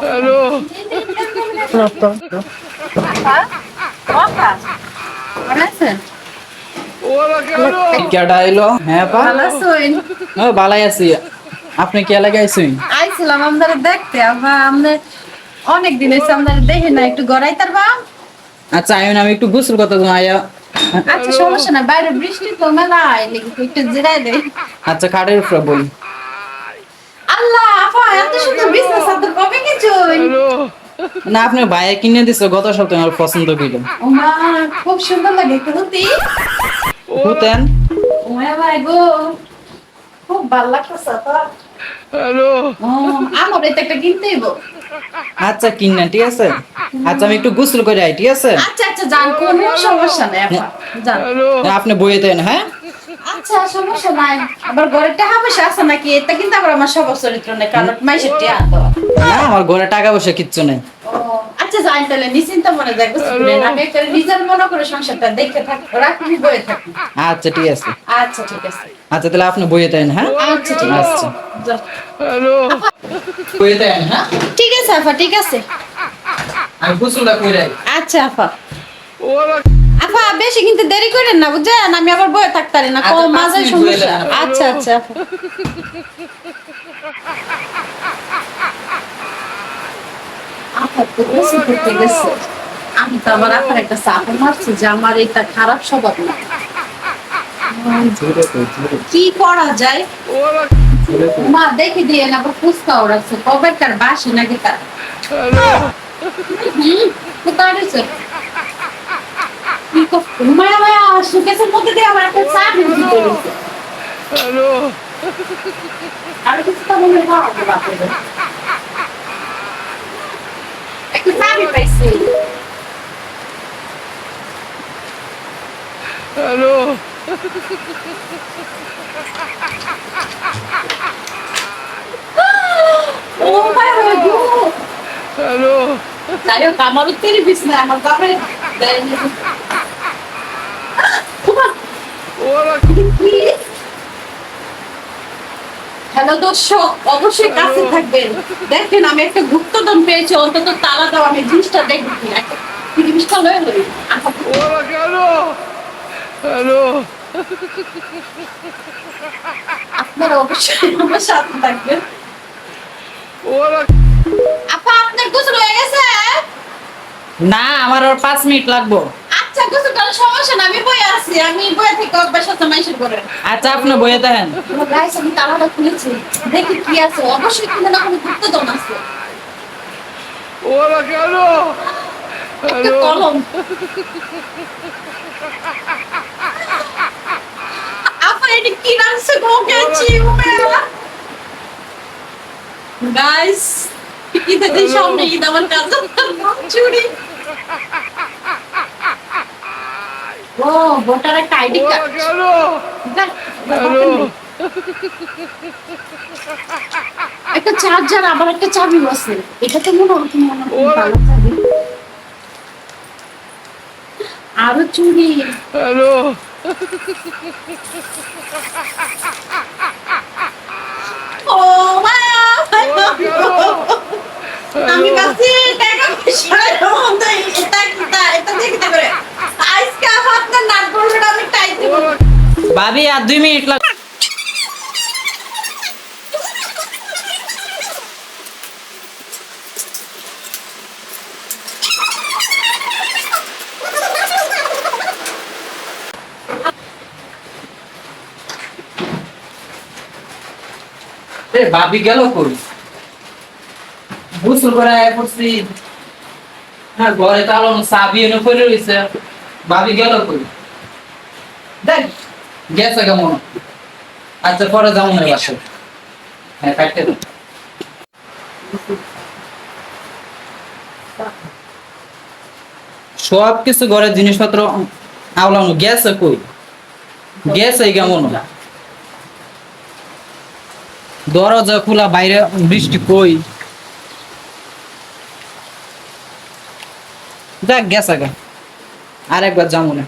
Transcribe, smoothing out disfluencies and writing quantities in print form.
Hello. ওরা কেন? কেডা আইলো? হ্যাঁ পা ভালো আছেন? ও বালাই আছি। আপনি কে লাগে আইছেন? আইছিলাম আপনারা দেখতে, আমরা অনেক দিন হয়েছে আপনারা দেখে না, একটু গড়াই তারবা। আচ্ছা আমি একটু গোসল করতে যাবো আয়া। আচ্ছা সমস্যা না, বাইরে বৃষ্টি তো মেলা লেগে একটু জিরাই দে। আচ্ছা খাটের উপরে বই। আল্লাহ আপা, এত সুন্দর বিছনা চাদর কবে কিনছুন? হ্যালো। না আপনি ভাইয়া কিনে দিছে গত সপ্তাহে আমার পছন্দ কইলেন। ওমা খুব সুন্দর লাগে, একটু হতি। হুতেন ওমা ভাই গো, খুব ভালো লাগতেছে তো। হ্যালো। ও আমার এটা একটা কিনতেই হইব। আচ্ছা কিনা ঠিক আছে। আচ্ছা আমি একটু গোসল করে আই ঠিক আছে। আচ্ছা আচ্ছা যান, কোনো সমস্যা নাই আপা, যান। হ্যালো। আপনি বইয়ে দেন হ্যাঁ। আচ্ছা সমস্যা নাই, আবার ঘরে টাকা পয়সা আছে নাকি? এটা কিন্তু আবার আমার সব চরিত্র নেই, কারণ মাইসের টিয়া তো। না আমার ঘরে টাকা পয়সা কিচ্ছু নেই। ও আচ্ছা যাই তাহলে, নিশ্চিন্ত মনে যাই বুঝলেন, আমি একটা নিজের মনে করে সংসারটা দেখে থাকি, রাখি বয়ে থাকি। আচ্ছা ঠিক আছে। আচ্ছা ঠিক আছে। আচ্ছা তাহলে আপনি বইয়ে দেন হ্যাঁ। আচ্ছা ঠিক আছে, আচ্ছা যাও। হ্যালো। বইয়ে দেন হ্যাঁ। ঠিক আছে আপা, ঠিক আছে। আমি গোসলটা করে আই। আচ্ছা আপা। ওরা আপা বেশি কিন্তু দেরি করেন না বুঝছেন, আমি আবার বয়ে থাকতারি না, আচ্ছা, কম 5 মাঝে মিনিট বয়ে সমস্যা। দেন। আচ্ছা আচ্ছা আপা। আপা তো গোসল করতে গেছে, আমি তো আবার আপনার একটা চাপও মারছি যে আমার এটা খারাপ স্বভাব না। কি করা যায়? ওরা মা দেখি দিয়ে না, আবার ফুচকা ওড়াচ্ছে, কবে তার বাসি নাকি তার। হ্যালো। কোথায় রয়েছে? মায়া মায়া সুকেশের মধ্যে দিয়ে আমার একটা চা ঢুকি করেছে। হ্যালো। আর কিছু তো মনে হয় না বাপরে। একটু চাবি পাইছি। হ্যালো। ও মায়া মায়া গো। হ্যালো। যাই হোক আমারও তেরি বিছনা, আমার বাপরে দেয়নি। ওরা হ্যালো দর্শক, অবশ্যই কাছে থাকবেন। দেখেন আমি একটা গুপ্তধন পেয়েছি, অন্তত তালা দাও, আমি জিনিসটা দেখবো কিনা। জিনিসটা লয়ে লই। ওরা কেন? হ্যালো। আপনারা অবশ্যই আমার সাথে থাকবেন। ওরা আপা আপনার গোসল হয়ে গেছে? না আমার আর 5 মিনিট লাগবো। আচ্ছা গোসল করার সমস্যা না, আমি বয়ে আছি, আমি বয়ে থেকে অভ্যাস আছে মাইশের করে। আচ্ছা আপনি বইয়ে দেন। গাইস আমি তালাটা খুলেছি, দেখি কি আছে, অবশ্যই কোনো না কোনো গুপ্তধন আছে। ওরা কেন? একটা হ্যালো। কলম। আপা এটা কি রাখছে গো, কেচি উমেরা। গাইস ঈদের দিন সামনে, ঈদ আমার কাছে চুরি। ও ভোটার একটা আইডি ওরা কার্ড। কেন? হ্যালো। একটা চার্জার, আবার একটা চাবি আছে, এটা তো মনে হয় ওরা ভালো চাবি। আরো চুরি। হ্যালো। ও মায়া ওরা কেন? আমি কাছে টাকা পয়সা এটা দেখতে পারে। আজকে আপনার নাক বলবেন, আমি টাইট দেব। ওরা ভাবি আর 2 মিনিট লাগবে। ভাবি গেল কই? গোসল করে আয়া পড়ছি। হ্যাঁ ঘরে তালো চাবি এনে পড়ে রইছে। ভাবি গেল কই? দেখ গেছে কেমন। আচ্ছা পরে যাবো না বাসায়। হ্যাঁ কাটতে দাও। সব কিছু ঘরের জিনিসপত্র আওলানো গেছে কই? গেছে কেমন? দরজা খোলা, বাইরে বৃষ্টি কই? দেখ গেছে গা। আরেকবার যাবো না।